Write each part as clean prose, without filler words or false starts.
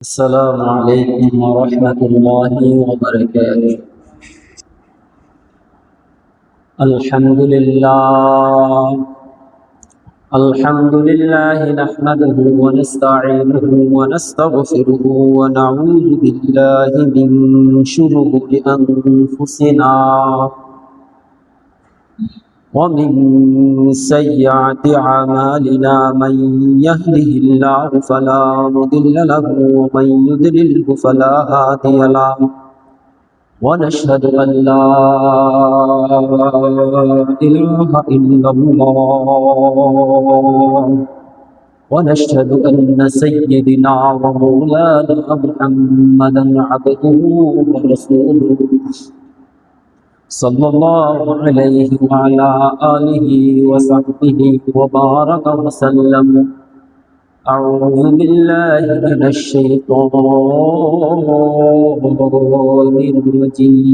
السلام عليكم ورحمة الله وبركاته. الحمد لله نحمده ونستعينه ونستغفره ونعوذ بالله من شرور أنفسنا ومن سيئات أعمالنا من يهده الله فلا مضل له ومن يضلله فلا هادي له ونشهد أن لا إله إلا الله ونشهد أن سيدنا ومولانا محمدا عبده ورسوله صلى الله عليه وعلى آله وصحبه وبارك وسلم. أعوذ بالله من الشيطان الرجيم.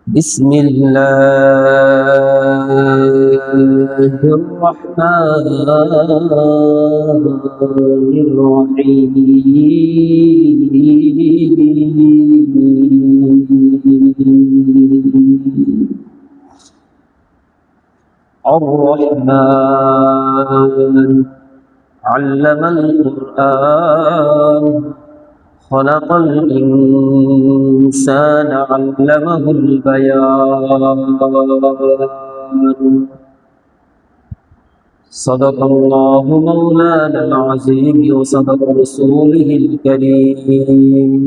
بسم الله الرحمن الرحيم. الرحمن علم القرآن خلق الإنسان علمه البيان. صدق الله مولانا العظيم وصدق رسوله الكريم.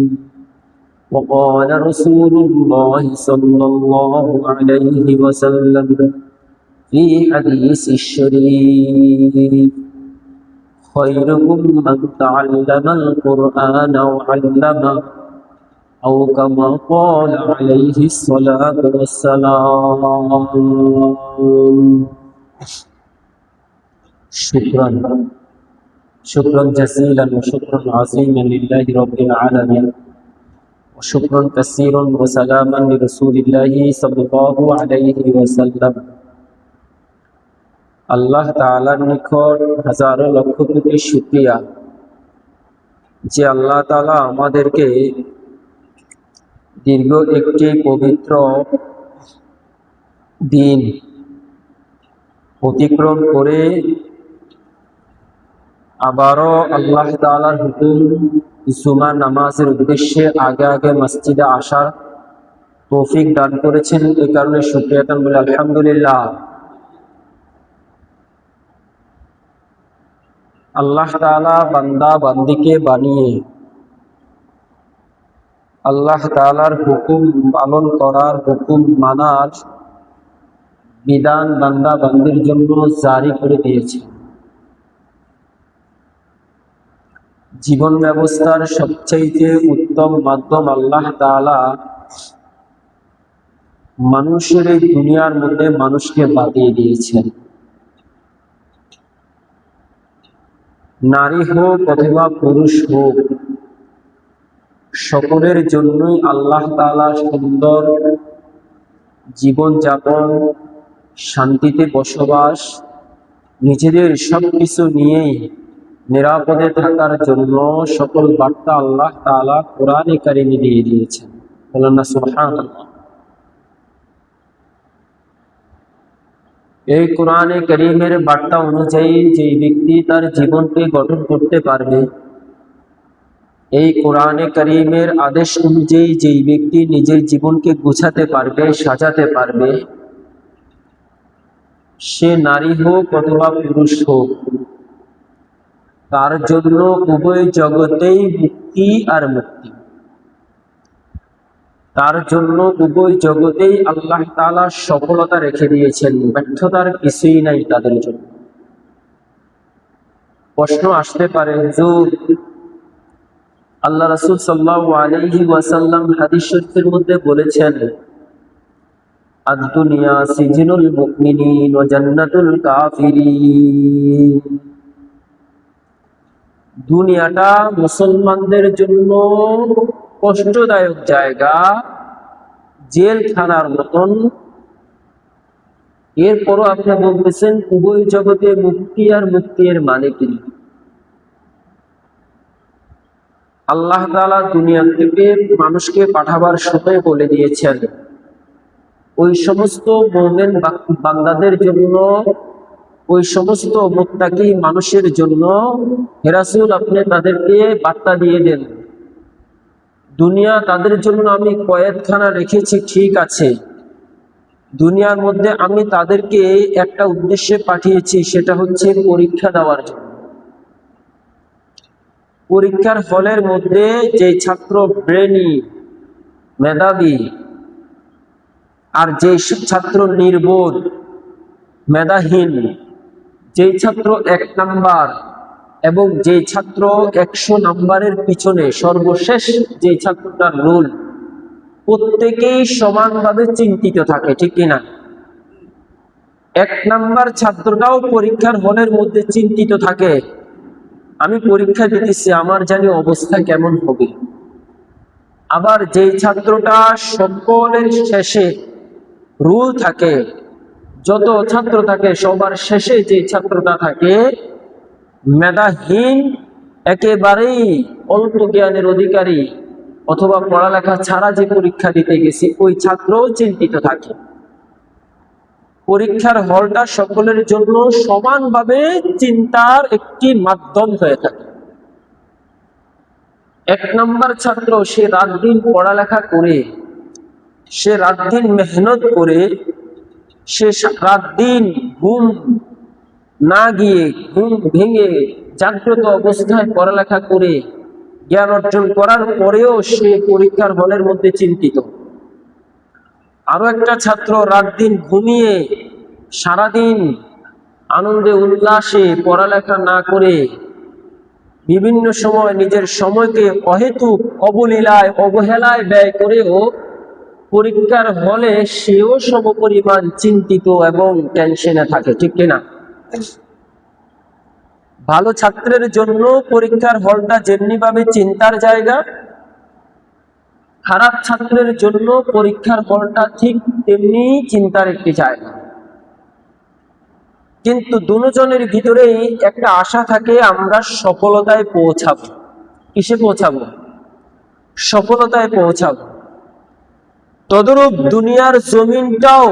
وقال رسول الله صلى الله عليه وسلم في حديث الشريف: خيركم من تعلم القرآن وعلمه، أو كما قال عليه الصلاة والسلام. شكرا جزيلا وشكرا عظيما لله رب العالمين، وشكرا كثيرا وسلاما لرسول الله صلى الله عليه وسلم. আল্লাহ তাআলার নিকট হাজারো লক্ষ কোটি শুকরিয়া যে আল্লাহ তাআলা আমাদেরকে দীর্ঘ একটি পবিত্র দিন অতিক্রম করে আবারও আল্লাহ তাআলার হুকুম জুমার নামাজের উদ্দেশ্যে আগে আগে মসজিদে আসার তৌফিক দান করেছেন। এই কারণে শুকরিয়া দান বলে আলহামদুলিল্লাহ। আল্লাহ তাআলা বান্দা বান্দিকে বানিয়ে আল্লাহ তাআলার হুকুম পালন করার, হুকুম মানার বিধান বান্দা বান্দির জন্য জারি করে দিয়েছে। জীবন ব্যবস্থার সবচেয়ে উত্তম মাধ্যম আল্লাহ তাআলা মানুষের এই দুনিয়ার মধ্যে মানুষকে বাঁধিয়ে দিয়েছেন। নারী হোক অথবা পুরুষ হোক, সকলের জন্যই আল্লাহ তাআলা সুন্দর জীবন যাপন, শান্তিতে বসবাস, নিজেদের সবকিছু নিয়েই নিরাপদে থাকার জন্য সকল বার্তা আল্লাহ তাআলা কোরআনে কারিমে দিয়ে দিয়েছেন। বলেন না সুবহানাল্লাহ। এই কোরআনে কারিমের বার্তা অনুযায়ী যে ব্যক্তি তার জীবনকে গঠন করতে পারবে, এই কোরআনে কারিমের আদেশ অনুযায়ী যেই ব্যক্তি নিজের জীবনকে গুছাতে পারবে, সাজাতে পারবে, সে নারী হোক অথবা পুরুষ হোক, তার জন্য উভয় জগতেই মুক্তি আর মুক্তি। তার জন্য উভয় জগতেই আল্লাহ তাআলা সফলতা রেখে দিয়েছেন, ব্যর্থতার কিছুই নাই তাদের জন্য। প্রশ্ন আসতে পারে, হুজুর, আল্লাহ রাসূল সাল্লাল্লাহু আলাইহি ওয়াসাল্লাম হাদিস শরীফের মধ্যে বলেছেন, আদ-দুনিয়া সিজনুল মুমিনিন ওয়া জান্নাতুল কাফিরিন। দুনিয়াটা মুসলমানদের জন্য কষ্টদায়ক জায়গা, জেলখানার মতন এরপরও আপনি বলতেছেন উভয় জগতে মুক্তি আর মুক্তি এর মানে কি? আল্লাহ তাআলা দুনিয়া থেকে মানুষকে পাঠাবার সময় বলে দিয়েছেন ওই সমস্ত মুমিন বান্দাদের জন্য, ওই সমস্ত মুত্তাকি মানুষের জন্য, হে রাসূল আপনি তাদেরকে বার্তা দিয়ে দেন, দুনিয়া তাদের জন্য আমি কয়েদখানা রেখেছি, ঠিক আছে, দুনিয়ার মধ্যে আমি তাদেরকে একটা উদ্দেশ্যে পাঠিয়েছি, সেটা হচ্ছে পরীক্ষা দেওয়ার জন্য। পরীক্ষার হলের মধ্যে যে ছাত্র ব্রেনি, মেধাবী, আর যে ছাত্র নির্বোধ, মেধাহীন, যেই ছাত্র 1 নাম্বার এবং যে ছাত্র 100 নাম্বারের পিছনে সর্বশেষ যে ছাত্রটার রোল, প্রত্যেকেই সমানভাবে চিন্তিত থাকে, ঠিক কিনা? 1 নাম্বার ছাত্রটাও পরীক্ষার হলের মধ্যে চিন্তিত থাকে, আমি পরীক্ষা দিতেছি, আমার জানি অবস্থা কেমন হবে। আবার যেই ছাত্রটা সকলের শেষে রুল থাকে, যত ছাত্র থাকে সবার শেষে যে ছাত্রটা থাকে মেধাহীন, একেবারেই অল্প জ্ঞানের অধিকারী, অথবা পড়ালেখা ছাড়া যে পরীক্ষা দিতে গেছে, ওই ছাত্রও চিন্তিত থাকে। পরীক্ষার হলটা সকলের জন্য সমানভাবে চিন্তার একটি মাধ্যম হয়ে থাকে। 1 নাম্বার ছাত্র সে রাত দিন পড়ালেখা করে, সে রাত দিন মেহনত করে, সে রাত দিন ঘুম না গিয়ে, ঘুম ভেঙে জাগ্রত অবস্থায় পড়ালেখা করে জ্ঞান অর্জন করার পরেও সে পরীক্ষার হলের মধ্যে চিন্তিত। আরো একটা ছাত্র রাত দিন ঘুমিয়ে সারাদিন আনন্দে উল্লাসে পড়ালেখা না করে বিভিন্ন সময় নিজের সময়কে অহেতুক অবলীলায় অবহেলায় ব্যয় করেও পরীক্ষার হলে সেও সমপরিমাণ চিন্তিত এবং টেনশনে থাকে, ঠিক কিনা? ভালো ছাত্রের জন্য পরীক্ষার হলটা যেমনিভাবে চিন্তার জায়গা, খারাপ ছাত্রের জন্য পরীক্ষার হলটা ঠিক তেমনি চিন্তার একটি জায়গা। কিন্তু দুজনের ভিতরেই একটা আশা থাকে, আমরা সফলতায় পৌঁছাবো। কিসে পৌঁছাবো? সফলতায় পৌঁছাবো। তদরূপ দুনিয়ার জমিনটাও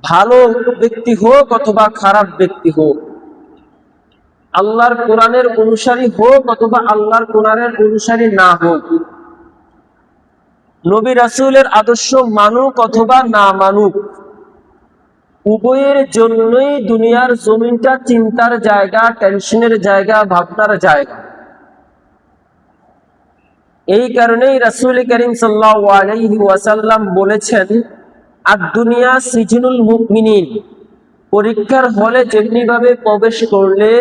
ভালো ব্যক্তি হোক অথবা খারাপ ব্যক্তি হোক, আল্লাহর কোরআনের অনুসারী হোক অথবা আল্লাহর কোরআনের অনুসারী না হোক, নবী রাসূলের আদর্শ মানুক অথবা না মানুক, উভয়ের জন্যই দুনিয়ার জমিনটা চিন্তার জায়গা, টেনশনের জায়গা, ভাবনার জায়গা। এই কারণেই রাসূল করিম সাল্লাল্লাহু আলাইহি ওয়াসাল্লাম বলেছেন, আদ-দুনিয়া সিজনুল মুমিনিন, পরীক্ষার হলে যেমনি ভাবে প্রবেশ করলে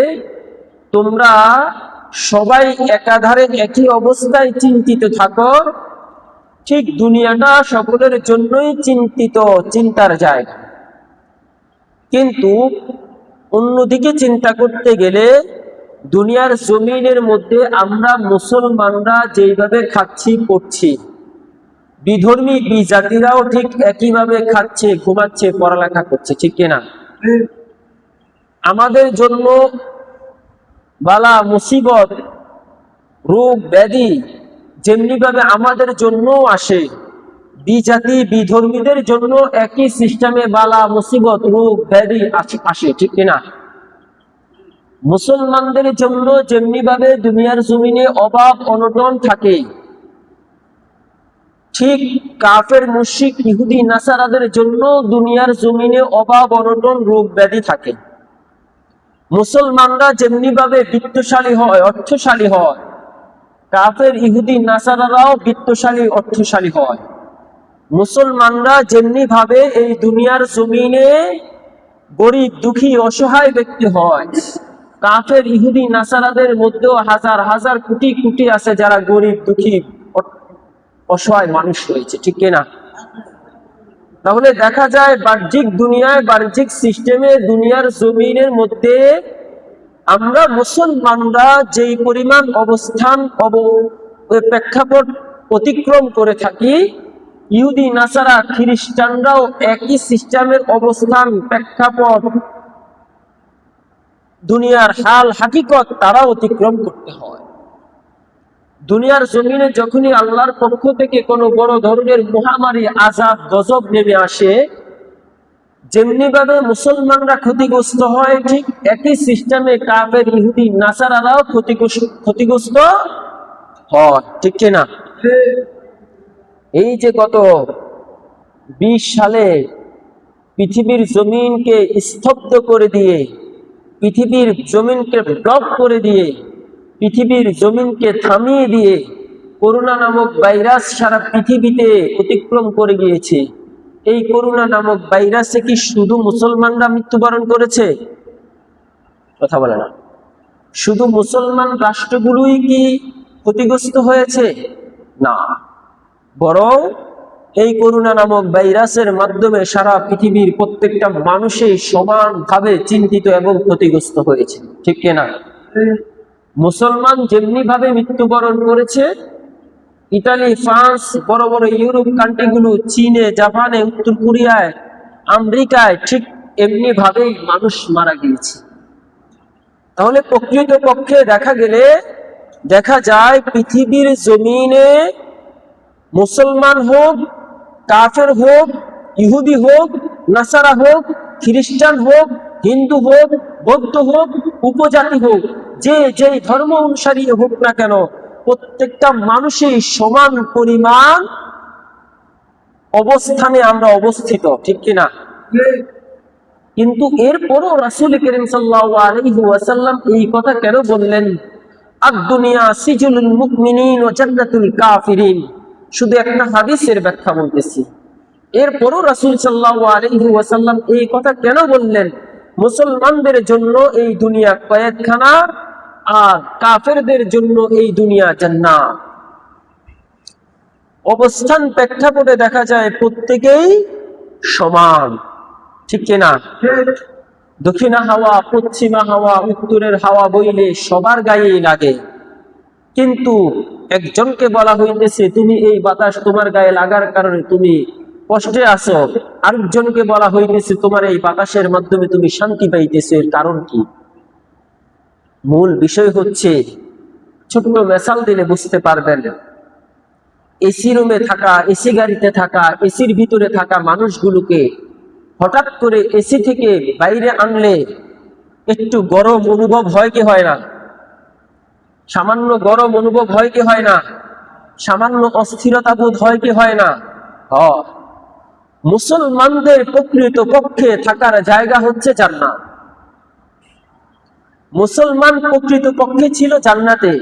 তোমরা সবাই একাধারে একই অবস্থায় চিন্তিত থাকো, ঠিক দুনিয়াটা সকলের জন্যই চিন্তার জায়গা। কিন্তু অন্যদিকে চিন্তা করতে গেলে দুনিয়ার জমিনের মধ্যে আমরা মুসলমানরা যেইভাবে খাচ্ছি পড়ছি, বিধর্মী বিজাতিরাও ঠিক একইভাবে খাচ্ছে, ঘুমাচ্ছে, পড়ালেখা করছে, ঠিক কিনা? আমাদের জন্য বালা মুসিবত, রোগ ব্যাধি যেমনি ভাবে আমাদের জন্য আসে, বিজাতি বিধর্মীদের জন্য একই সিস্টেমে বালা মুসিবত, রোগ ব্যাধি আসে, ঠিক কিনা? মুসলমানদের জন্য যেমনি ভাবে দুনিয়ার জমিনে অভাব অনটন থাকে, ঠিক কাফের মুশরিক ইহুদি নাসারাদের জন্য দুনিয়ার জমিনে অভাব অনটন রোগ ব্যাধি থাকে। মুসলমানরা যেমনি ভাবে বিত্তশালী হয়, অর্থশালী হয়, কাফের ইহুদি নাসারারাও বিত্তশালী অর্থশালী হয়। মুসলমানরা যেমনি ভাবে এই দুনিয়ার জমিনে গরিব দুঃখী অসহায় ব্যক্তি হয়, কাফের ইহুদি নাসারাদের মধ্যেও হাজার হাজার কোটি কোটি আছে যারা গরিব দুঃখী অসহায় মানুষ রয়েছে, ঠিক কিনা? তাহলে দেখা যায় বাহ্যিক দুনিয়ায়, বাহ্যিক সিস্টেমে, দুনিয়ার জমিনের মধ্যে আমরা মুসলমানরা যেই পরিমাণ অবস্থান প্রেক্ষাপট অতিক্রম করে থাকি, ইহুদি নাসারা খ্রিস্টানরাও একই সিস্টেমের অবস্থান, প্রেক্ষাপট, দুনিয়ার হাল হাকিকত তারা অতিক্রম করতে হয়। দুনিয়ার জমিনে যখনই আল্লাহর পক্ষ থেকে কোনো বড় ধরনের মহামারী, আযাব, গজব নেমে আসে, যেমনি ভাবে মুসলমানরা ক্ষতিগ্রস্ত হয়, ঠিক একই সিস্টেমে কাফের, ইহুদি, নাসারারাও ক্ষতিগ্রস্ত হয়। ঠিক কিনা? এই যে গত 20 সালে পৃথিবীর জমিনকে স্তব্ধ করে দিয়ে, পৃথিবীর জমিনকে ব্লক করে দিয়ে, পৃথিবীর জমিনকে থামিয়ে দিয়ে করোনা নামক ভাইরাস সারা পৃথিবীতে অতিক্রম করে গিয়েছে। এই করোনা নামক ভাইরাসে কি শুধু মুসলমানরা মৃত্যুবরণ করেছে? কথা বলে না। শুধু মুসলমান রাষ্ট্রগুলোই কি ক্ষতিগ্রস্ত হয়েছে? না, বরং এই করোনা নামক ভাইরাসের মাধ্যমে সারা পৃথিবীর প্রত্যেকটা মানুষই সমানভাবে চিন্তিত এবং ক্ষতিগ্রস্ত হয়েছে। ঠিক কিনা? মুসলমান যেমনি ভাবে মৃত্যুবরণ করেছে, ইতালি, ফ্রান্স, বড় বড় ইউরোপ কান্ট্রিগুলো, চীনে, জাপানে, উত্তর কোরিয়ায়, আমেরিকায় ঠিক এমনি ভাবেই মানুষ মারা গিয়েছে। তাহলে প্রকৃতপক্ষে দেখা যায় পৃথিবীর জমিনে মুসলমান হোক, কাফের হোক, ইহুদি হোক, নাসারা হোক, খ্রিস্টান হোক, হিন্দু হোক, বৌদ্ধ হোক, উপজাতি হোক, যেই ধর্ম অনুসারী হোক না কেন, প্রত্যেকটা মানুষই সমান পরিমাণ অবস্থানে আমরা অবস্থিত। ঠিক কিনা? কিন্তু এরপরও রাসূল করিম সাল্লাল্লাহু আলাইহি ওয়াসাল্লাম এই কথা কেন বললেন, আদ-দুনিয়া সিজনুল মুমিনিন ওয়া জান্নাতুল কাফিরিন? শুধু একটা হাদিসের ব্যাখ্যা বলতেছি। এরপরও রাসূল সাল্লাল্লাহু আলাইহি ওয়াসাল্লাম এই কথা কেন বললেন, মুসলমানদের জন্য এই দুনিয়া কয়েদখানা, আর কাফেরদের জন্য এই দুনিয়া জান্নাত। অবস্থান প্রেক্ষাপটে দেখা যায় প্রত্যেকেই সমান। ঠিক কিনা? দক্ষিণা হাওয়া, পশ্চিমা হাওয়া, উত্তরের হাওয়া বইলে সবার গায়েই লাগে, কিন্তু একজনকে বলা হইতেছে তুমি এই বাতাস তোমার গায়ে লাগার কারণে তুমি কষ্টে আছো, আরেকজনকে বলা হইতেছে তোমার এই বাতাসের মাধ্যমে তুমি শান্তি পাইতেছো। এর কারণ কি? মূল বিষয় হচ্ছে, ছোট্ট মেসাল দিলে বুঝতে পারবেন। এসি রুমে থাকা, এসি গাড়িতে থাকা, এসির ভিতরে থাকা মানুষগুলোকে হঠাৎ করে এসি থেকে বাইরে আনলে একটু গরম অনুভব হয় কি হয় না? সামান্য গরম অনুভব হয় কি হয় না? সামান্য অস্থিরতা বোধ হয় কি হয় না? মুসলমানদের প্রকৃত পক্ষে থাকার জায়গা হচ্ছে জান্নাত। মুসলমান প্রকৃত পক্ষে ছিল জান্নাতে।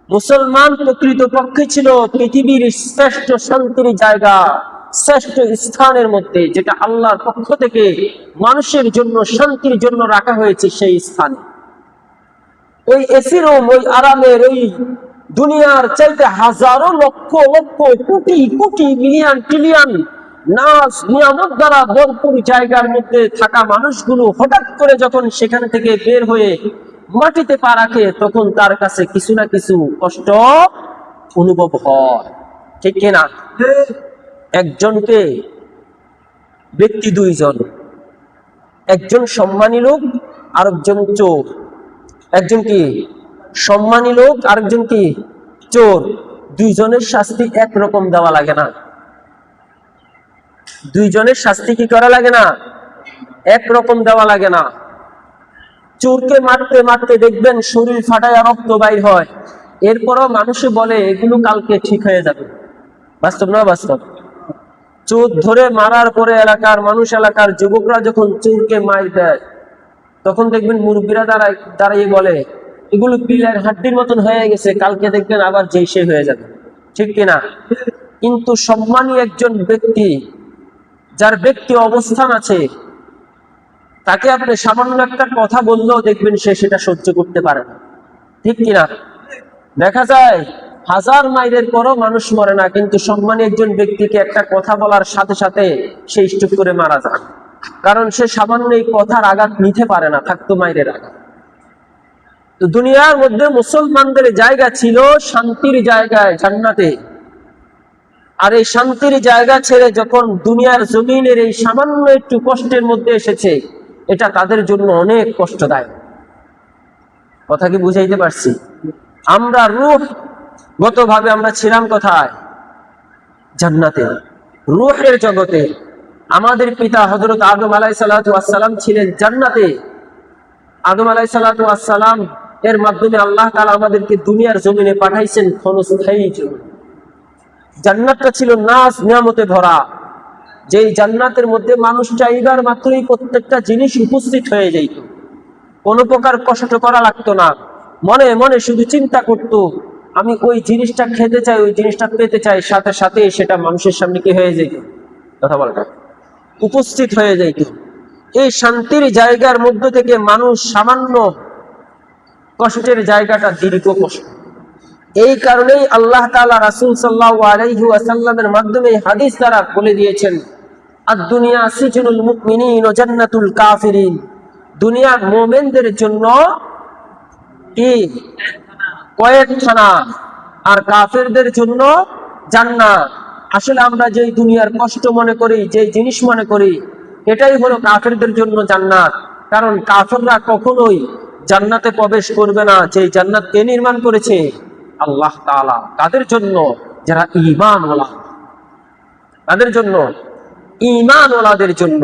মুসলমান প্রকৃত পক্ষে ছিল পৃথিবীর শ্রেষ্ঠ শান্তির জায়গা, শ্রেষ্ঠ স্থানের মধ্যে, যেটা আল্লাহর পক্ষ থেকে মানুষের জন্য শান্তির জন্য রাখা হয়েছে। সেই স্থানে ওই এসি রুম, ওই আরামের, ওই দুনিয়ার চাইতে হাজারো লক্ষ লক্ষ কোটি কোটি মিলিয়ন ট্রিলিয়ন নাজ নিয়ামত দ্বারা ভরপুর জায়গার মধ্যে থাকা মানুষগুলো হঠাৎ করে যখন সেখান থেকে বের হয়ে মাটিতে পা রাখে, তখন তার কাছে কিছু না কিছু কষ্ট অনুভব হয়। ঠিক কিনা? একজনকে ব্যক্তি দুইজন, একজন সম্মানী লোক, আরেকজন চোর। একজন কি সম্মানী লোক, আরেকজন কি চোর। দুইজনের শাস্তি একরকম দেওয়া লাগে না। দুইজনের শাস্তি কি করা লাগে না? একরকম দেওয়া লাগে না। চোরকে মারতে মারতে দেখবেন শরীর ফাটায় রক্ত বাইর হয়, এরপরও মানুষে বলে এগুলো কালকে ঠিক হয়ে যাবে। বাস্তব না বাস্তব? চোর ধরে মারার পরে এলাকার মানুষ, এলাকার যুবকরা যখন চোরকে মার দেয়, তখন দেখবেন মুরব্বীরা দাঁড়িয়ে বলে এগুলো পিলার হাড্ডির মতন হয়ে গেছে, কালকে দেখবেন আবার যেই সে হয়ে যাবে। ঠিক কিনা? কিন্তু সম্মানী একজন ব্যক্তি, যার ব্যক্তি অবস্থান আছে, তাকে আপনি সামান্য একটা কথা বললেও দেখবেন সে সেটা সহ্য করতে পারে না। ঠিক কিনা? দেখা যায় হাজার মাইলের পরও মানুষ মরে না, কিন্তু সম্মানী একজন ব্যক্তিকে একটা কথা বলার সাথে সাথে সে স্ট্রোক করে মারা যায়, কারণ সে সামান্য এই কথার আঘাত নিতে পারে না, থাকতো মাইরের আঘাত। তো দুনিয়ার মধ্যে মুসলমানদের জায়গা ছিল শান্তির জায়গায়, জান্নাতে। আর এই শান্তির জায়গা ছেড়ে যখন দুনিয়ার জমিনের এই সামান্য একটু কষ্টের মধ্যে এসেছে, এটা তাদের জন্য অনেক কষ্টদায়ক। কথা কি বুঝাইতে পারছি? আমরা রূহগতভাবে আমরা ছিলাম কোথায়? জান্নাতে, রূহের জগতে। আমাদের পিতা হযরত আদম আলাইহিস সালাতু ওয়াস সালাম ছিলেন জান্নাতে। আদম আলাইহিস সালাতু ওয়াস সালাম এর মাধ্যমে আল্লাহ তাআলা আমাদেরকে দুনিয়ার জমিনে পাঠাইছেন ক্ষণস্থায়ী জন্য। জান্নাতটা ছিল নাজ নিয়ামতে ভরা, যেই জান্নাতের মধ্যে মানুষ চাইবার মাত্রই প্রত্যেকটা জিনিস উপস্থিত হয়ে যাইত, কোনো প্রকার কষ্ট করা লাগতো না। মনে মনে শুধু চিন্তা করতো, আমি ওই জিনিসটা খেতে চাই, ওই জিনিসটা পেতে চাই, সাথে সাথে সেটা মানুষের সামনে কি হয়ে যেত? কথা বলটা উপস্থিত হয়ে যাইত। এই শান্তির জায়গার মধ্য থেকে মানুষ সামান্য কষ্টের জায়গাটা দীর্ঘ কষ্ট। এই কারণেই আল্লাহ তাআলা রাসূল সাল্লাল্লাহু আলাইহি ওয়াসাল্লামের মাধ্যমে হাদিস দ্বারা বলে দিয়েছেন, আদ-দুনিয়া সিজনুল মুমিনিন ওয়া জান্নাতুল কাফিরিন। দুনিয়া মুমিনদের জন্য কি কয়েকখানা, আর কাফেরদের জন্য জান্নাত। আসলে আমরা যেই দুনিয়ার কষ্ট মনে করি, যেই জিনিস মনে করি, এটাই হলো কাফেরদের জন্য জান্নাত। কারণ কাফেররা কখনোই জান্নাতে প্রবেশ করবে না। যেই জান্নাত কে নির্মাণ করেছে? আল্লাহ তাআলা। তাদের জন্য যারা ঈমানওয়ালা, তাদের জন্য, ঈমানওয়ালাদের জন্য।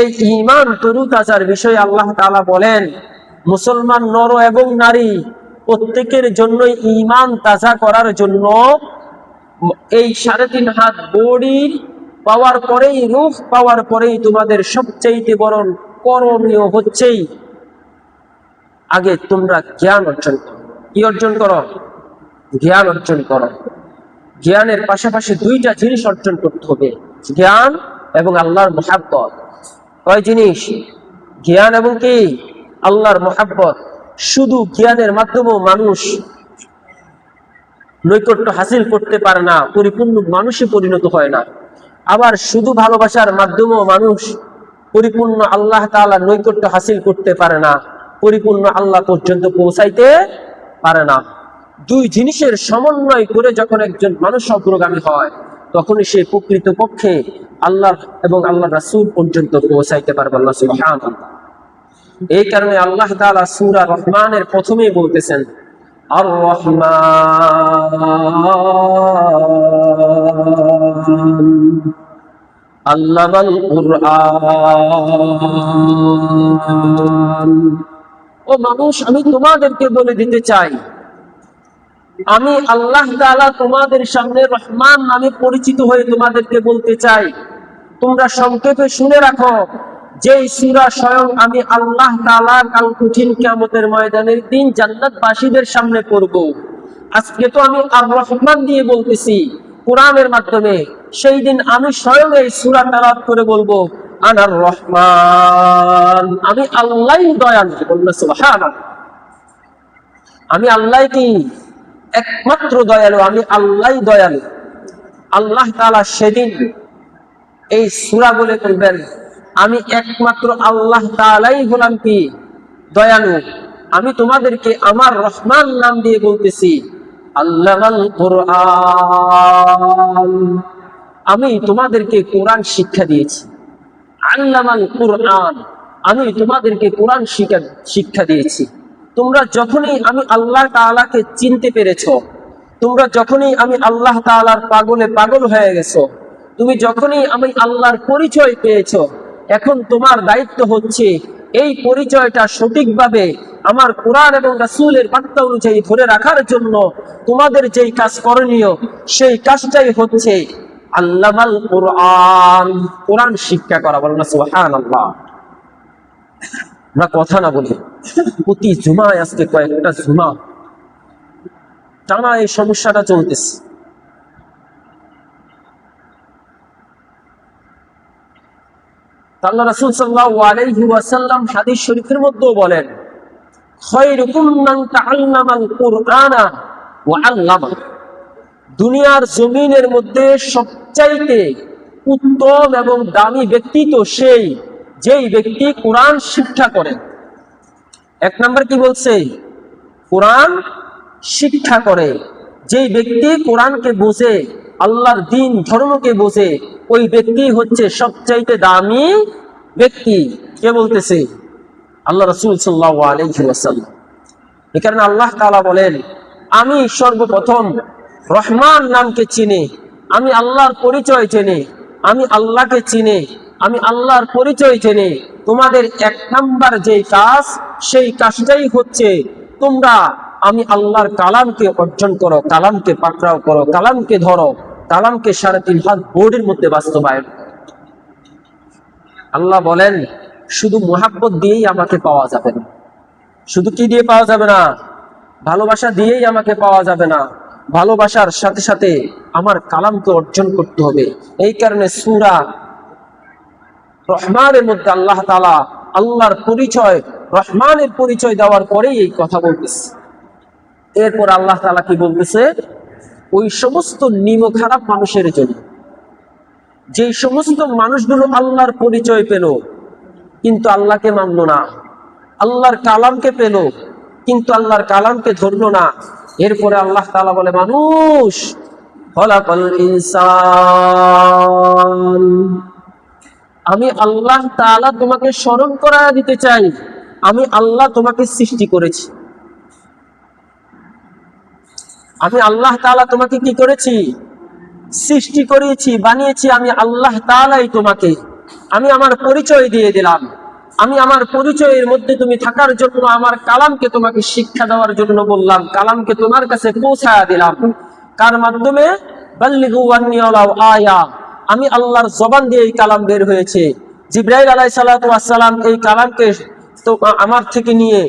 এই ঈমান তরুতাজার বিষয়ে আল্লাহ তাআলা বলেন, মুসলমান নর এবং নারী প্রত্যেকের জন্যই ঈমান তাজা করার জন্য এই 3.5 হাত বডি পাওয়ার পরেই, রূহ পাওয়ার পরেই তোমাদের সবচাইতে বড় করণীয় হচ্ছেই আগে তোমরা জ্ঞান অর্জন করো। কি অর্জন করো? জ্ঞান অর্জন করো। জ্ঞানের পাশাপাশি দুইটা জিনিস অর্জন করতে হবে, জ্ঞান এবং আল্লাহর মুহাব্বত। কয় জিনিস? জ্ঞান এবং কি? আল্লাহর মুহাব্বত। শুধু জ্ঞানের মাধ্যমেও মানুষ নৈকট্য হাসিল করতে পারে না, পরিপূর্ণ মানুষে পরিণত হয় না। আবার শুধু ভালোবাসার মাধ্যমেও মানুষ পরিপূর্ণ আল্লাহ তাআলার নৈকট্য হাসিল করতে পারে না, পরিপূর্ণ আল্লাহ পর্যন্ত পৌঁছাইতে পারে না। দুই জিনিসের সমন্বয় করে যখন একজন মানুষ অগ্রগামী হয়, তখনই সে প্রকৃতপক্ষে আল্লাহ এবং আল্লাহ রাসূল পর্যন্ত পৌঁছাইতে পারবে। আল্লাহ সুবহানাহু। এই কারণে আল্লাহ তাআলা সূরা রহমানের প্রথমেই বলতেছেন, আর রহমান আল্লামাল কুরআন। ও মানুষ, আমি তোমাদেরকে বলে দিতে চাই, আমি আল্লাহ তাআলা তোমাদের সামনে রহমান নামে পরিচিত হয়ে তোমাদেরকে বলতে চাই, তোমরা সংক্ষেপে শুনে রাখো, যেই সূরা স্বয়ং আমি আল্লাহ তাআলা কাল কঠিন কিয়ামতের ময়দানের দিন জান্নাতবাসীদের সামনে পড়ব। আজকে তো আমি আর রহমান দিয়ে বলতেছি কোরআনের মাধ্যমে, সেই দিন আমি স্বয়ং এই সূরা তেলাওয়াত করে বলবো, আনার রহমান, আমি আল্লাহই দয়ালু। বলুন সুবহানাল্লাহ। আমি আল্লাহ কি? একমাত্র দয়ালু, আমি আল্লাহই দয়ালু। আল্লাহ তাআলা সেদিন এই সূরা বলে বলবেন, আমি একমাত্র আল্লাহ তাআলাই হলাম কি? দয়ালু। আমি তোমাদেরকে আমার রহমান নাম দিয়ে বলতেছি, আল্লামাল কুরআন, আমি তোমাদেরকে কোরআন শিক্ষা দিয়েছি। আল্লামাল কুরআন, আমি তোমাদেরকে কোরআন শিক্ষা দিয়েছি। তোমরা যখনই আমি আল্লাহ তাআলাকে চিনতে পেরেছো, তোমরা যখনই আমি আল্লাহ তাআলার পাগলে পাগল হয়ে গেছো, তুমি যখনই আমি আল্লাহর পরিচয় পেয়েছো, এখন তোমার দায়িত্ব হচ্ছে এই পরিচয়টা সঠিকভাবে আমার কোরআন এবং রাসূলের বার্তা অনুযায়ী ধরে রাখার জন্য তোমাদের যেই কাজ করণীয়, সেই কাজটাই হচ্ছে আল্লামাল কুরআন, কোরআন শিক্ষা করা। বলেন সুবহানাল্লাহ। আমরা কথা না বলি, প্রতি জুমায় আজকে কয়েকটা জুমা টানা এই সমস্যাটা চলতেছে। আল্লাহ রাসূল সাল্লাল্লাহু আলাইহি ওয়াসাল্লাম হাদিস শরীফের মধ্যেও বলেন, খায়রুকুম মান তাআল্লামাল কুরআনা ওয়া আল্লামা। দুনিয়ার জমিনের মধ্যে সবচাইতে উত্তম এবং দামি ব্যক্তি তো সেই, যেই ব্যক্তি কোরআন শিক্ষা করে। এক নাম্বার কি বলছে? কোরআন শিক্ষা করে। যেই ব্যক্তি কোরআনকে বোঝে, আল্লাহর দিন ধর্মকে বোঝে, ওই ব্যক্তি হচ্ছে সবচাইতে দামি ব্যক্তি। কে বলতেছে? আল্লাহ রাসূল সাল্লাল্লাহু আলাইহি ওয়াসাল্লাম। এই কারণে আল্লাহ তাআলা বলেন, আমি সর্বপ্রথম রহমান নামকে চিনি, আমি আল্লাহর পরিচয় চিনি, আমি আল্লাহকে চিনি, আমি আল্লাহর পরিচয় চিনি। তোমাদের এক নাম্বার যে কাজ, সেই কাজটাই হচ্ছে তোমরা আমি আল্লাহর কালামকে অর্জন করো, কালামকে পাকড়াও করো, কালামকে ধরো, কালামকে 3.5 হাত বোর্ডের মধ্যে বাস্তবায়ন। আল্লাহ বলেন, শুধু মুহাব্বত দিয়েই আমাকে পাওয়া যাবে না। শুধু কি দিয়ে পাওয়া যাবে না? ভালোবাসা দিয়েই আমাকে পাওয়া যাবে না, ভালোবাসার সাথে সাথে আমার কালামকে অর্জন করতে হবে। এই কারণে সূরা রহমানের মধ্যে আল্লাহ তাআলা আল্লাহর পরিচয়, রহমানের পরিচয় দেওয়ার পরেই এই কথা বলতেছে। এরপর আল্লাহ তাআলা কি বলতেছে? ওই সমস্ত নিম্ন খারাপ মানুষের জন্য, যে সমস্ত মানুষগুলো আল্লাহর পরিচয় পেল কিন্তু আল্লাহকে মানলো না, আল্লাহর কালামকে পেল কিন্তু আল্লাহর কালামকে ধরলো না। এরপরে আল্লাহ তাআলা বলে, মানুষ খলাকাল ইনসান, আমি আল্লাহ তাআলা তোমাকে স্মরণ করায় দিতে চাই, আমি আল্লাহ তোমাকে সৃষ্টি করেছি। আমি আল্লাহ তাআলা তোমাকে কি করেছি? সৃষ্টি করেছি, বানিয়েছি। আমি আল্লাহ তাআলাই তোমাকে, আমি আমার পরিচয় দিয়ে দিলাম। আমি আমার পরিচয়ের মধ্যে তুমি থাকার জন্য আমার কালামকে তোমাকে শিক্ষা দেওয়ার জন্য বললাম, কালামকে তোমার কাছে পৌঁছায়া দিলাম। কার মাধ্যমে? বাল্লিগু আন্নী ওয়ালাউ আয়া। আমি আল্লাহর জবান দিয়ে এই কালাম বের হয়েছে। জিবরাইল আলাইহিস সালাতু ওয়াস সালাম এই কালামকে তো আমার থেকে নিয়ে,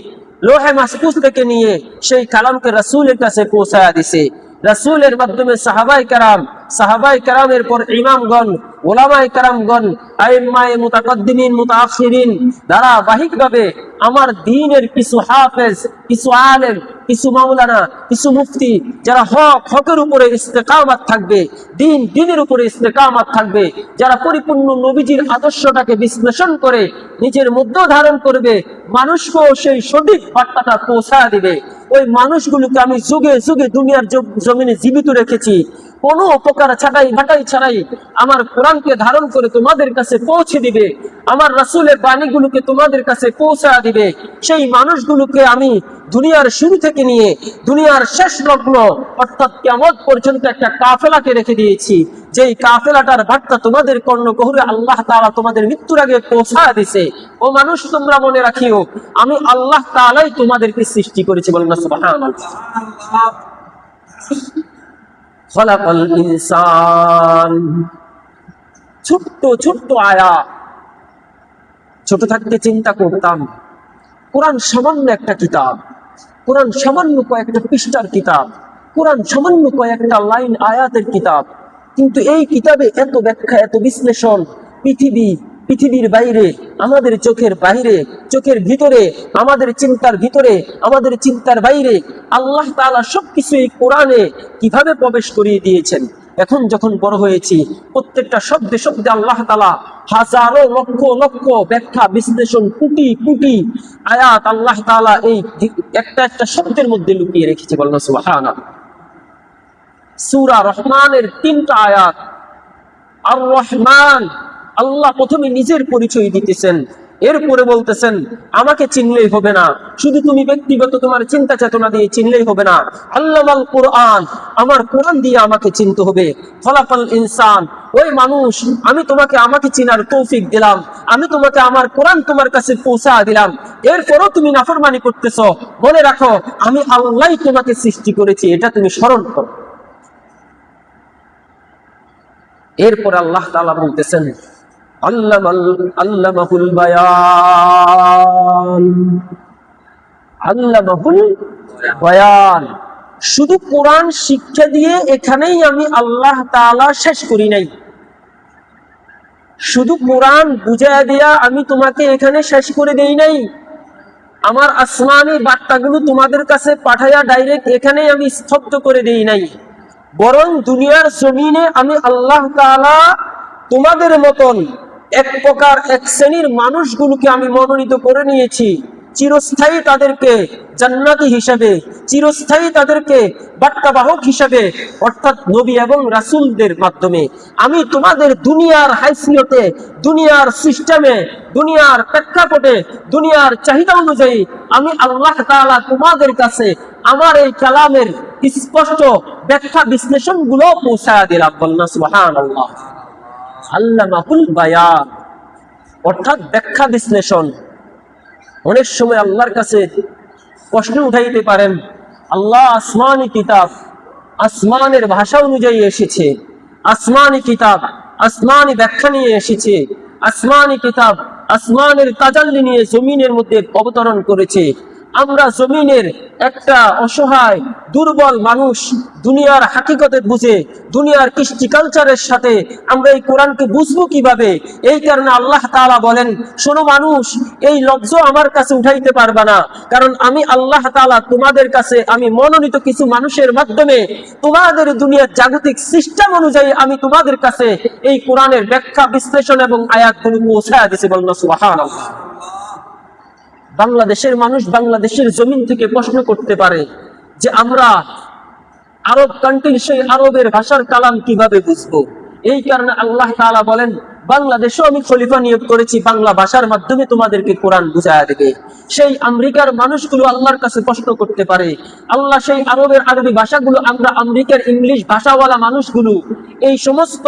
লোহে মাহফুজ থেকে নিয়ে সেই কালামকে রাসূলের কাছে পৌঁছায়া দিয়েছে। রাসূলের মাধ্যমে সাহাবায়ে কেরামের পর ইমামগণ, উলামায়ে কেরামগণ, আইম্মায়ে মুতাকাদ্দিমিন মুতাআখিরিন ধারাবাহিকভাবে আমার দ্বীনের কিছু হাফেজ, কিছু আলেম, কিছু মাওলানা, কিছু মুফতি, যারা হকের উপরে ইস্তেকামাত থাকবে, দ্বীনের উপরে ইস্তেকামাত থাকবে, যারা পরিপূর্ণ নবীজির আদর্শটাকে বিশ্লেষণ করে নিজের মধ্যে ধারণ করবে, মানুষকেও সেই সঠিক বার্তাটা পৌঁছায় দিবে। ওই মানুষগুলোকে আমি যুগে যুগে দুনিয়ার জমিনে জীবিত রেখেছি, কোনো উপকার ছাড়াই, বাটাই ছাড়াই আমার কোরআনকে ধারণ করে তোমাদের কাছে পৌঁছে দিবে, আমার রাসূলের বাণীগুলোকে তোমাদের কাছে পৌঁছা দিবে। সেই মানুষগুলোকে আমি দুনিয়ার শুরু থেকে নিয়ে দুনিয়ার শেষ লগ্ন অর্থাৎ কিয়ামত পর্যন্ত একটা কাফেলাকে রেখে দিয়েছি, যেই কাফেলাটার বার্তা তোমাদের কর্ণগহ্বরে আল্লাহ তাআলা তোমাদের মৃত্যুর আগে পৌঁছা দিয়েছে। ও মানুষ, তোমরা মনে রাখিও, আমি আল্লাহ তাআলাই তোমাদেরকে সৃষ্টি করেছি। বলেন না সুবহানাল্লাহ। খলাকাল ইনসান, ছোট্ট ছোট্ট আয়াত। ছোট থাকতে চিন্তা করতাম কোরআন সামান্য একটা কিতাব, কোরআন সামান্য কয়েকটা পৃষ্ঠার কিতাব, কোরআন সামান্য কয়েকটা লাইন আয়াতের কিতাব, কিন্তু এই কিতাবে এত ব্যাখ্যা, এত বিশ্লেষণ। পৃথিবীর বাইরে, আমাদের চোখের বাইরে, চোখের ভিতরে, আমাদের চিন্তার ভিতরে, আমাদের চিন্তার বাইরে আল্লাহ তাআলা সবকিছু এই কোরআনে কিভাবে প্রবেশ করিয়ে দিয়েছেন। এখন যখন বড় হয়েছি, প্রত্যেকটা শব্দে শব্দে আল্লাহ তাআলা হাজারো লক্ষ লক্ষ ব্যাখ্যা, বিশ্লেষণ, কোটি কোটি আয়াত আল্লাহ তাআলা এই একটা একটা শব্দের মধ্যে লুকিয়ে রেখেছে। বলেন সুবহানাল্লাহ। সূরা রহমানের 3টা আয়াত। আর রহমান, আল্লাহ প্রথমে নিজের পরিচয় দিতেছেন, এরপরে বলতেছেন আমাকে চিনলেই হবে না, শুধু তুমি ব্যক্তিগত তোমার চিন্তা চেতনা দিয়ে চিনলেই হবে না, আল্লামাল কোরআন, আমার কোরআন দিয়ে আমাকে চিনতে হবে। খলাকাল ইনসান, ওই মানুষ, আমি তোমাকে আমাকে চিনার তৌফিক দিলাম, আমি তোমাকে আমার কোরআন তোমার কাছে পৌঁছা দিলাম, এরপরও তুমি নাফরমানি করতেছ। মনে রাখো, আমি আল্লাহই তোমাকে সৃষ্টি করেছি, এটা তুমি স্মরণ করো। এরপর আল্লাহ তাআলা বলতেছেন আল্লামাহুল বায়ান, আল্লামাহুল বায়ান। শুধু কোরআন শিক্ষা দিয়ে এখানেই আমি আল্লাহ তাআলা শেষ করি নাই। শুধু কোরআন বুঝাইয়া দিয়া আমি তোমাকে এখানে শেষ করে দেই নাই। আমার আসমানি বার্তাগুলো তোমাদের কাছে পাঠাইয়া ডাইরেক্ট এখানেই আমি স্তব্ধ করে দেই নাই, বরং দুনিয়ার জমিনে আমি আল্লাহ তাআলা তোমাদের মতন এক প্রকার এক শ্রেণীর মানুষগুলোকে আমি মনোনীত করে নিয়েছি, চিরস্থায়ী তাদেরকে জান্নাতি হিসেবে, চিরস্থায়ী তাদেরকে বার্তাবাহক হিসেবে, অর্থাৎ নবী এবং রাসূলদের মাধ্যমে আমি তোমাদের দুনিয়ার হাইসিয়তে, দুনিয়ার সিস্টেমে, দুনিয়ার প্রেক্ষাপটে, দুনিয়ার চাহিদা অনুযায়ী আমি আল্লাহ তাআলা তোমাদের কাছে আমার এই কালামের স্পষ্ট ব্যাখ্যা বিশ্লেষণ গুলো পৌঁছায়া দিলাম। বলনা সুবহানাল্লাহ। আল্লামাহুল বায়ান অর্থাৎ ব্যাখ্যা বিশ্লেষণ। অনেক সময় আল্লাহর কাছে প্রশ্ন উঠাইতে পারেন, আল্লাহ আসমানি কিতাব, আসমানের ভাষা অনুযায়ী এসেছে, আসমানি কিতাব আসমানি ব্যাখ্যা নিয়ে এসেছে, আসমানি কিতাব আসমানের তাজাল্লি নিয়ে জমিনের মধ্যে অবতরণ করেছে। আমরা জমিনের একটা অসহায় দুর্বল মানুষ, দুনিয়ার হাকিকতে বুঝে, দুনিয়ার কৃষ্টি কালচারের সাথে আমরা এই কোরআনকে বুঝবো কিভাবে? এই কারণে আল্লাহ তাআলা বলেন, শোনো মানুষ, এই লফজ আমার কাছে উঠাইতে পারবা না, কারণ আমি আল্লাহ তাআলা তোমাদের কাছে আমি মনোনীত কিছু মানুষের মাধ্যমে তোমাদের দুনিয়ার জাগতিক সিস্টেম অনুযায়ী আমি তোমাদের কাছে এই কোরআনের ব্যাখ্যা বিশ্লেষণ এবং আয়াতগুলো পৌঁছায়া দিয়েছি। বলনা সুবহানাল্লাহ। বাংলাদেশের মানুষ বাংলাদেশের জমিন থেকে প্রশ্ন করতে পারে যে আমরা আরব কান্ট্রির সেই আরবের ভাষার কালাম কিভাবে বুঝবো? এই কারণে আল্লাহ তাআলা বলেন, বাংলাদেশেও আমি খলিফা নিয়োগ করেছি, বাংলা ভাষার মাধ্যমে তোমাদেরকে কোরআন বুঝায়া দেবে। সেই আমেরিকার মানুষগুলো আল্লাহর কাছে প্রশ্ন করতে পারে, আল্লাহ সেই আরবের আরবি ভাষাগুলো আমরা আমেরিকার ইংলিশ ভাষাওয়ালা মানুষগুলো, এই সমস্ত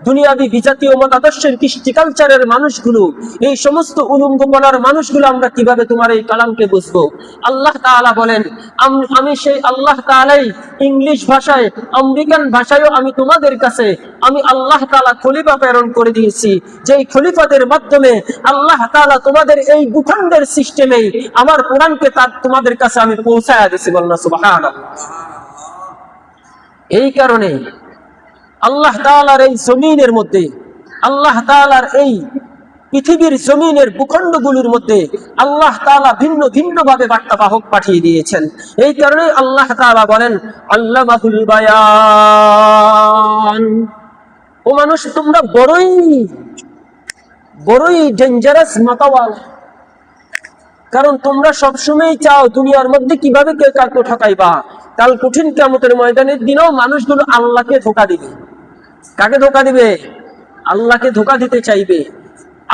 দুনিয়াবি বিজাতীয় মতাদর্শের কৃষ্টি কালচারের মানুষগুলো, এই সমস্ত উলঙ্গপনার মানুষগুলো আমরা কিভাবে তোমার এই কালামকে বুঝবো? আল্লাহ তাআলা বলেন, আমি সেই আল্লাহ তাআলাই ইংলিশ ভাষায়, আমেরিকান ভাষায়ও আমি তোমাদের কাছে আমি আল্লাহ তাআলা খলিফা প্রেরণ করে দিয়েছি, যেই খলিফাদের মাধ্যমে আল্লাহ তাআলা তোমাদের এই ভূখণ্ডের সিস্টেমে আমার কোরআনকে তোমাদের কাছে আমি পৌঁছায়া দিয়েছি। বলনা সুবহানাল্লাহ। এই কারণে আল্লাহ তাআলার এই জমিনের মধ্যে, আল্লাহ তাআলার এই পৃথিবীর জমিনের ভূখণ্ডগুলোর মধ্যে আল্লাহ তাআলা ভিন্ন ভিন্ন ভাবে বার্তাবাহক পাঠিয়ে দিয়েছেন। এই কারণে আল্লাহ তাআলা বলেন, আল্লামাহুল বায়ান। ও মানুষ, তোমরা বড়ই বড়ই ডেঞ্জারাস মাতাওয়ালা, কারণ তোমরা সবসময় চাও দুনিয়ার মধ্যে কিভাবে কে কাকে ঠকাইবা। কাল কঠিন কিয়ামতের ময়দানের দিনেও মানুষগুলো আল্লাহকে ধোঁকা দিবে। কাকে ধোঁকা দিবে? আল্লাহকে ধোঁকা দিতে চাইবে।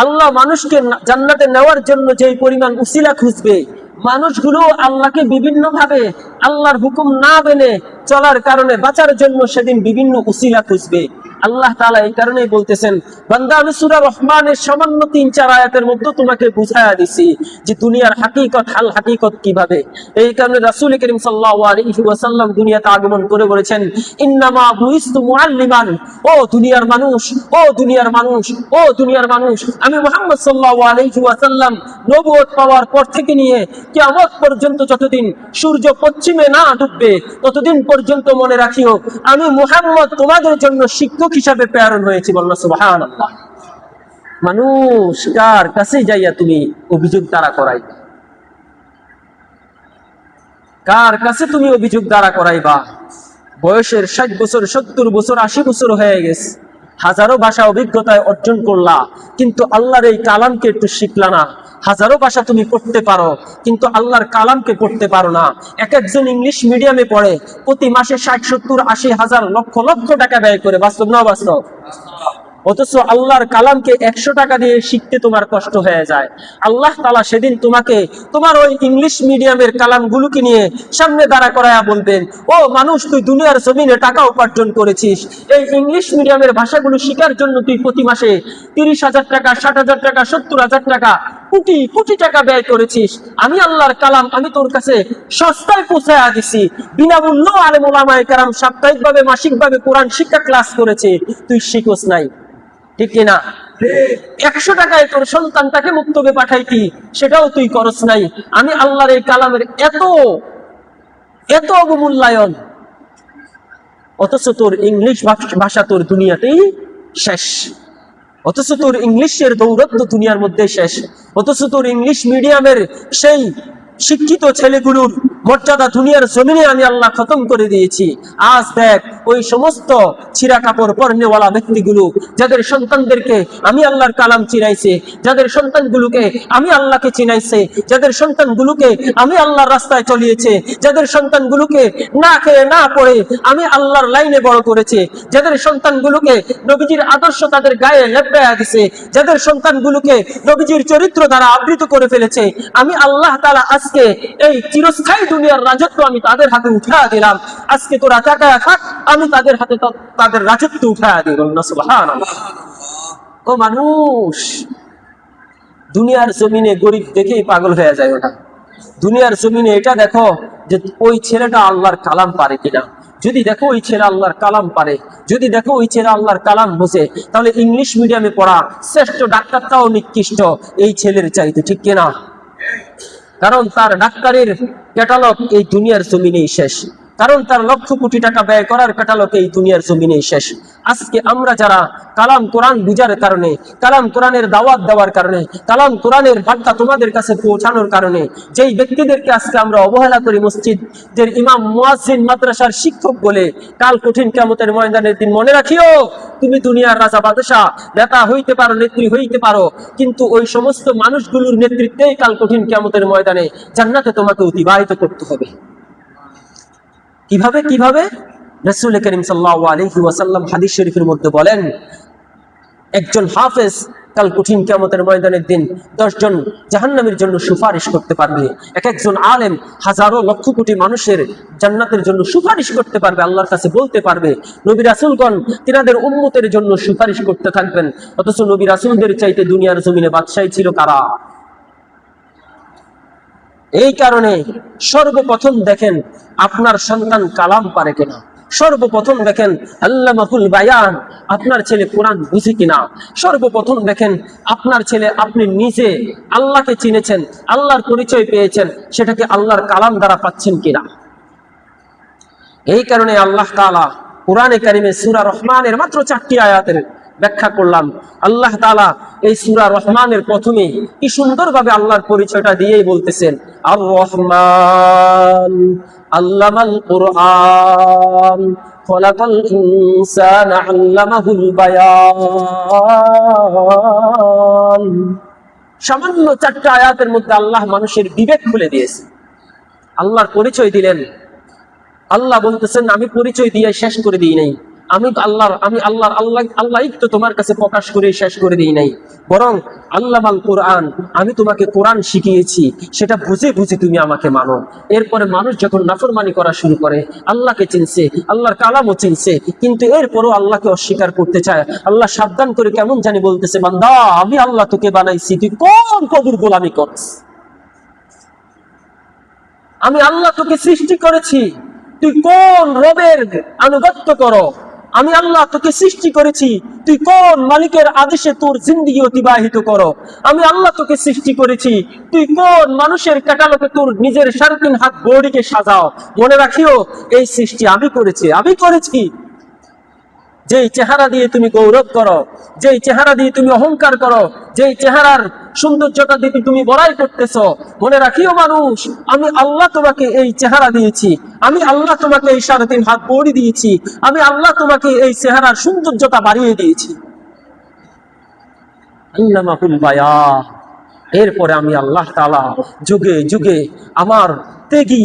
আল্লাহ মানুষকে জান্নাতে নেওয়ার জন্য যে পরিমাণ উসিলা খুঁজবে, মানুষগুলো আল্লাহকে বিভিন্ন ভাবে আল্লাহর হুকুম না মেনে চলার কারণে বাঁচার জন্য সেদিন বিভিন্ন উসিলা খুঁজবে। আল্লাহ তাআলা এই কারণেই বলতেছেন, বান্দা আমি সূরা রহমানের সামান্য ৩-৪ আয়াতের মধ্যে তোমাকে বুঝায়া দিছি যে দুনিয়ার হাকিকত, হাল হাকিকত কিভাবে। এই কারণে রাসূল করিম সাল্লাল্লাহু আলাইহি ওয়াসাল্লাম দুনিয়াতে আগমন করে বলেছেন, ইন্নামা বুইস্তু মুআল্লিমান। ও দুনিয়ার মানুষ, ও দুনিয়ার মানুষ, ও দুনিয়ার মানুষ, আমি মুহাম্মদ সাল্লাল্লাহু আলাইহি ওয়াসাল্লাম নবুয়ত পাওয়ার পর থেকে নিয়ে কিয়ামত পর্যন্ত যতদিন সূর্য পশ্চিমে না ডুববে ততদিন পর্যন্ত মনে রাখিও, আমি মুহাম্মদ তোমাদের জন্য শিক্ষক হিসাবে প্রেরণ হয়েছি। বলনা সুবহানাল্লাহ। মানুষ, কার কাছে যাইয়া তুমি অভিযোগ দাঁড়া করাইবা? কার কাছে তুমি অভিযোগ দাঁড়া করাইবা? বয়সের 60 বছর, 70 বছর, 80 বছর হয়ে গেছে, হাজারো ভাষা অভিজ্ঞতায় অর্জন করলা, কিন্তু আল্লাহর এই কালামকে একটু শিখলা না। হাজারো ভাষা তুমি পড়তে পারো, কিন্তু আল্লাহর কালামকে পড়তে পারো না। এক একজন ইংলিশ মিডিয়ামে পড়ে, প্রতি মাসে 60, 70, 80 হাজার, লক্ষ লক্ষ টাকা ব্যয় করে। বাস্তব না বাস্তব? অথচ আল্লাহর কালামকে 100 টাকা দিয়ে শিখতে তোমার কষ্ট হয়ে যায়। আল্লাহ তাআলা সেদিন তোমাকে তোমার ওই ইংলিশ মিডিয়ামের কালামগুলোকে নিয়ে সামনে দাঁড়া করায়া বলবেন, ও মানুষ, তুই দুনিয়ার জমিনে টাকা উপার্জন করেছিস, এই ইংলিশ মিডিয়ামের ভাষাগুলো শেখার জন্য তুই প্রতি মাসে 30,000 টাকা, 60,000 টাকা, 70,000 টাকা, কোটি কোটি টাকা ব্যয় করেছিস। আমি আল্লাহর কালাম আমি তোর কাছে সস্তায় পৌঁছায়া দিছি, বিনামূল্য আলেম ওলামায়ে কেরাম সাপ্তাহিকভাবে, মাসিকভাবে কোরআন শিক্ষা ক্লাস করেছে, তুই শিখোস নাই। ঠিক কিনা? 100 টাকায় তোর সন্তানটাকে মুক্তবে পাঠাইতি, সেটাও তুই করস নাই। আমি আল্লাহর এই কালামের এত এত অবমূল্যায়ন, অথচ তোর ইংলিশ ভাষা তোর দুনিয়াতেই শেষ, অথচ তোর ইংলিশের দৌরত্ব দুনিয়ার মধ্যে শেষ, অথচ তোর ইংলিশ মিডিয়ামের সেই শিক্ষিত ছেলেগুলোর মর্যাদা দুনিয়ার জমিনে আমি আল্লাহ খতম করে দিয়েছি। আজ দেখ ওই সমস্ত ছিঁড়া কাপড় পরনেওয়ালা ব্যক্তিগুলো যাদের সন্তানদেরকে আমি আল্লাহর কালাম চিনাইছে, যাদের সন্তানগুলোকে আমি আল্লাহকে চিনাইছে, যাদের সন্তানগুলোকে আমি আল্লাহর রাস্তায় চলিয়েছে, যাদের সন্তানগুলোকে না খেয়ে না পড়ে আমি আল্লাহর লাইনে বড় করেছে, যাদের সন্তানগুলোকে নবীজির আদর্শ তাদের গায়ে লেপ্টায়া দিছে, যাদের সন্তানগুলোকে নবীজির চরিত্র দ্বারা আবৃত করে ফেলেছে, আমি আল্লাহ তাআলা আজকে এই চিরস্থায়ী দুনিয়ার রাজত্ব আমি তাদের হাতে উঠায়া দিলাম। আজকে তোরা তাকায়া থাক, আমি তাদের হাতে তাদের রাজত্ব উঠায়া দিব না। সুবহানাল্লাহ। ও মানুষ, দুনিয়ার জমিনে গরিব দেখেই পাগল হয়ে যায় ওটা। দুনিয়ার জমিনে এটা দেখো যে ওই ছেলেটা আল্লাহর কালাম পারে কিনা। যদি দেখো ওই ছেলে আল্লাহর কালাম পারে, যদি দেখো ওই ছেলে আল্লাহর কালাম বোঝে, তাহলে ইংলিশ মিডিয়ামে পড়া শ্রেষ্ঠ ডাক্তারটাও নিকৃষ্ট এই ছেলের চাইতে, ঠিক কিনা? কারণ তার ডাক্তারের ক্যাটালগ এই দুনিয়ার জমিনেই শেষ, কারণ তার লক্ষ কোটি টাকা ব্যয় করার ক্যাটালগ এই দুনিয়ার জমিনেই শেষ। আজকে আমরা যারা কালাম কোরআন বুঝার কারণে, কালাম কোরআনের দাওয়াত দেওয়ার কারণে, কালাম কোরআনের বার্তা তোমাদের কাছে পৌঁছানোর কারণে যেই ব্যক্তিদেরকে আজকে আমরা অবহেলা করি, মসজিদের ইমাম, মুয়াজ্জিন, মাদ্রাসার শিক্ষক বলে, কাল কঠিন কিয়ামতের ময়দানের দিন মনে রাখিও, তুমি দুনিয়ার রাজা বাদশাহ নেতা হইতে পারো, নেত্রী হইতে পারো, কিন্তু ওই সমস্ত মানুষগুলোর নেতৃত্বেই কাল কঠিন কিয়ামতের ময়দানে জান্নাতে তোমাকে অতিবাহিত করতে হবে। কিভাবে কিভাবে? রাসূল করিম সাল্লাল্লাহু আলাইহি ওয়াসাল্লাম হাদিস শরীফের মধ্যে বলেন, একজন হাফেজ কাল কঠিন কিয়ামতের ময়দানের দিন 10 জন জাহান্নামের জন্য সুপারিশ করতে পারবে। একজন আলেম হাজারো লক্ষ কোটি মানুষের জান্নাতের জন্য সুপারিশ করতে পারবে, আল্লাহর কাছে বলতে পারবে। নবী রাসূলগণ তিনাদের উম্মতের জন্য সুপারিশ করতে থাকবেন। অথচ নবী রাসূলদের চাইতে দুনিয়ার জমিনে বাদশাহী ছিল কারা? এই কারণে সর্বপ্রথম দেখেন আপনার সন্তান কালাম পারে কিনা, সর্বপ্রথম দেখেন আল্লামাহুল বায়ান, আপনার ছেলে কোরআন বুঝে কিনা, সর্বপ্রথম দেখেন আপনার ছেলে, আপনি নিজে আল্লাহকে চিনেছেন, আল্লাহর পরিচয় পেয়েছেন, সেটাকে আল্লাহর কালাম দ্বারা পাচ্ছেন কিনা। এই কারণে আল্লাহ তাআলা কোরআনে কারিমে সূরা রহমানের মাত্র 4টি আয়াতের ব্যাখ্যা করলাম। আল্লাহ তাআলা এই সূরা রহমানের প্রথমে কি সুন্দরভাবে আল্লাহর পরিচয়টা দিয়েই বলতেছেন, আর রহমান আল্লামাল কুরআন খলাকাল ইনসানা আল্লামাহুল বায়ান। সামান্য 4টা আয়াতের মধ্যে আল্লাহ মানুষের বিবেক খুলে দিয়েছে, আল্লাহর পরিচয় দিলেন। আল্লাহ বলতেছেন, আমি পরিচয় দিয়ে শেষ করে দিই নাই, আমি আল্লাহ তো তোমার কাছে প্রকাশ করে শেষ করে দিই নাই, বরং আল্লামাল কোরআন, আমি তোমাকে কোরআন শিখিয়েছি, সেটা বুঝে বুঝে তুমি আমাকে মানো। এরপরে মানুষ যখন নাফরমানি করা শুরু করে, আল্লাহকে চিনছে, আল্লাহর কালামও চিনছে, কিন্তু এরপরও আল্লাহকে অস্বীকার করতে চায়। আল্লাহ সাবধান করে কেমন জানি বলতেছে, বান্দা আমি আল্লাহ তোকে বানাইছি, তুই কোন প্রভুর গোলামি করছ? আমি আল্লাহ তোকে সৃষ্টি করেছি, তুই কোন রবের আনুগত্য করো? আমি আল্লাহ তোকে সৃষ্টি করেছি, তুই কোন মালিকের আদেশে তোর জিন্দেগি অতিবাহিত করো? আমি আল্লাহ তোকে সৃষ্টি করেছি, তুই কোন মানুষের ক্যাটালগে তোর নিজের 3.5 হাত বডিকে সাজাও? মনে রাখিও, এই সৃষ্টি আমি করেছি, আমি করেছি। যেই চেহারা দিয়ে তুমি গৌরব করো, যেই চেহারা দিয়ে তুমি অহংকার করো, যেই চেহারার সৌন্দর্যতা দিয়ে তুমি বড়াই করতেছো, মনে রাখিও মানুষ, আমি আল্লাহ তোমাকে এই চেহারা দিয়েছি, আমি আল্লাহ তোমাকে এই 3.5 হাত বডি দিয়েছি, আমি আল্লাহ তোমাকে এই চেহারার সৌন্দর্যতা বাড়িয়ে দিয়েছি। আল্লামাহুল বায়ান। এরপরে আমি আল্লাহ তাআলা যুগে যুগে আমার ত্যাগী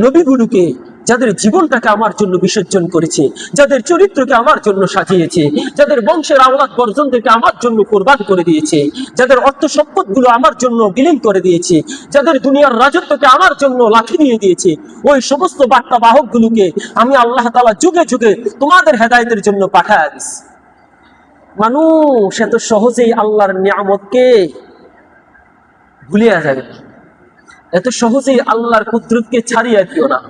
নবীগুলোকে, যাদের জীবনটাকে আমার জন্য বিসর্জন করেছে, যাদের চরিত্রকে আমার জন্য সাজিয়েছে, যাদের বংশের আওলাদ বর্জনদেরকে আমার জন্য কোরবান করে দিয়েছে, যাদের অর্থ সম্পদগুলো আমার জন্য বিলীন করে দিয়েছে, যাদের দুনিয়ার রাজত্বকে আমার জন্য লাঠি দিয়ে দিয়েছে, ওই সমস্ত বার্তা বাহকগুলোকে আমি আল্লাহ তাআলা যুগে যুগে তোমাদের হেদায়েতের জন্য পাঠায় দিয়েছি। মানুষ এত সহজেই আল্লাহর নিয়ামতকে ভুলিয়া যাবে না, এত সহজেই আল্লাহর কুদরতকে ছাড়িয়ে দিও না,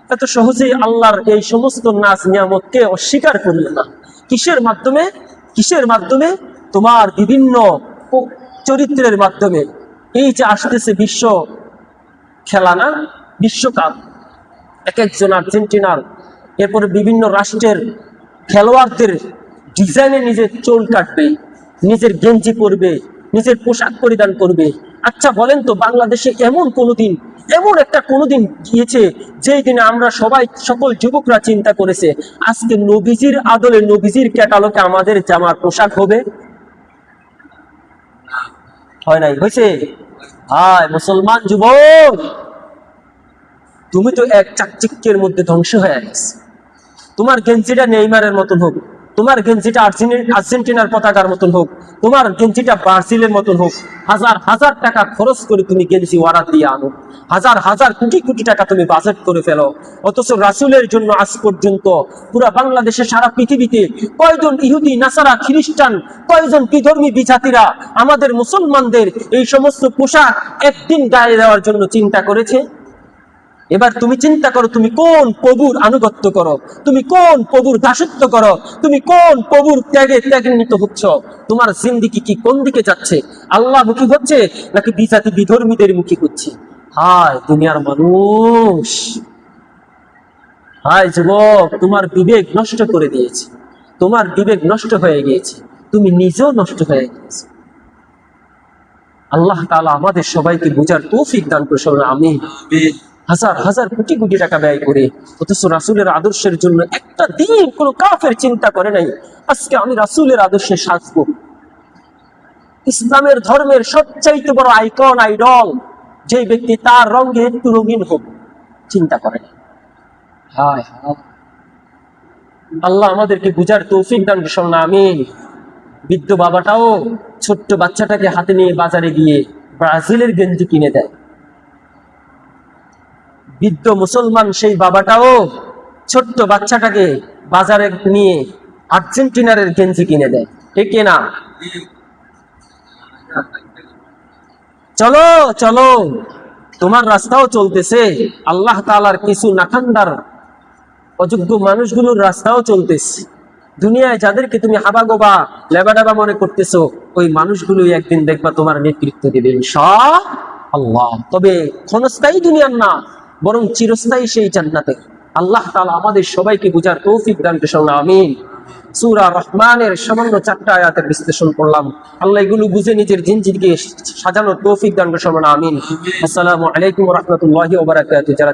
এত সহজেই আল্লাহর এই সমস্ত নাজ নিয়ামতকে অস্বীকার করিও না। কিসের মাধ্যমে? কিসের মাধ্যমে? তোমার বিভিন্ন চরিত্রের মাধ্যমে। এই যে আসতেছে বিশ্ব খেলা না, বিশ্বকাপ, এক একজন আর্জেন্টিনার, এরপরে বিভিন্ন রাষ্ট্রের খেলোয়াড়দের ডিজাইনে নিজের চুল কাটবে, নিজের গেঞ্জি পরবে, নিজের পোশাক পরিধান করবে। আচ্ছা বলেন তো, বাংলাদেশে এমন কোনোদিন এমন একটা কোনোদিন গিয়েছে যেই দিনে আমরা সবাই সকল যুবকরা চিন্তা করেছে আজকে নবীজির আদলে নবীজির ক্যাটালগে আমাদের জামার পোশাক হবে? হয় নাই? হয়েছে? হায় মুসলমান যুবক, তুমি তো এক চাকচিক্যের মধ্যে ধ্বংস হয়ে গেছে। তোমার গেঞ্জিটা নেইমারের মতন হোক, তোমার গেঞ্জিটা আর্জেন্টিনার পতাকার মতন হোক, তোমার গেঞ্জিটা ব্রাজিলের মতন হোক, হাজার হাজার টাকা খরচ করে তুমি গেঞ্জি ওয়ারাত দিয়ে আনো, হাজার হাজার কোটি কোটি টাকা তুমি বাজেট করে ফেলো, অথচ রাসূলের জন্য আজ পর্যন্ত পুরো বাংলাদেশে সারা পৃথিবীতে কয়জন ইহুদি নাসারা খ্রিস্টান কয়জন বিধর্মী বিজাতিরা আমাদের মুসলমানদের এই সমস্ত পোশাক একদিন গায়ে দেওয়ার জন্য চিন্তা করেছে? এবার তুমি চিন্তা করো, তুমি কোন প্রভুর আনুগত্য করো, তুমি কোন প্রভুর দাসত্ব করো, তুমি কোন প্রভুর ত্যাগান্বিত হচ্ছ? তোমার জিন্দেগি কি কোন দিকে যাচ্ছে? আল্লাহ মুখী হচ্ছে নাকি বিজাতি বিধর্মীদের মুখী হচ্ছে? হায় দুনিয়ার মানুষ, হায় যুবক, তোমার বিবেক নষ্ট করে দিয়েছে, তোমার বিবেক নষ্ট হয়ে গিয়েছে, তুমি নিজেও নষ্ট হয়ে গিয়েছে। আল্লাহ তাআলা আমাদের সবাইকে বুঝার তৌফিক দান করুন, আমিন। হাজার হাজার কোটি কোটি টাকা ব্যয় করে, অথচ রাসূলের আদর্শের জন্য একটা দিন কোনো কাফের চিন্তা করে নাই আজকে আমি রাসূলের আদর্শে সাজবো। ইসলামের ধর্মের সবচাইতে বড় আইকন, আইডল যে ব্যক্তি তার রঙে একটু রঙিন হোক, চিন্তা করে না। হায় হায়, আল্লাহ আমাদেরকে বুঝার তৌফিক দান করুন, আমিন। বৃদ্ধ বাবাটাও ছোট্ট বাচ্চাটাকে হাতে নিয়ে বাজারে গিয়ে ব্রাজিলের গেঞ্জি কিনে দেয়। বৃদ্ধ মুসলমান সেই বাবাটাও ছোট্ট বাচ্চাটাকে বাজারে নিয়ে আর্জেন্টিনার গেঞ্জি কিনে দেয়, ঠিক না? চলো চলো, তোমার রাস্তাও চলতেছে, আল্লাহ তাআলার কিছু নাখান্দার অযোগ্য মানুষগুলোর রাস্তাও চলতেছে। দুনিয়ায় যাদেরকে তুমি হাবাগোবা লেবাডাবা মনে করতেছো, ওই মানুষগুলোই একদিন দেখবা তোমার নেতৃত্ব দিবে ইনশাআল্লাহ। তবে ক্ষণস্থায়ী দুনিয়ার না, বরং চিরস্থায়ী সেই জান্নাতে। আল্লাহ তাআলা আমাদের সবাইকে বুঝার তৌফিক দান করুন, আমিন। সূরা রহমানের সামান্য 4টা আয়াতের বিশ্লেষণ করলাম, আল্লাহ এগুলো বুঝে নিজের জিন্দেগিকে সাজানোর তৌফিক দান করুন, আমিন। আসসালামু আলাইকুম ওয়া রাহমাতুল্লাহি ওয়া বারাকাতুহু। যারা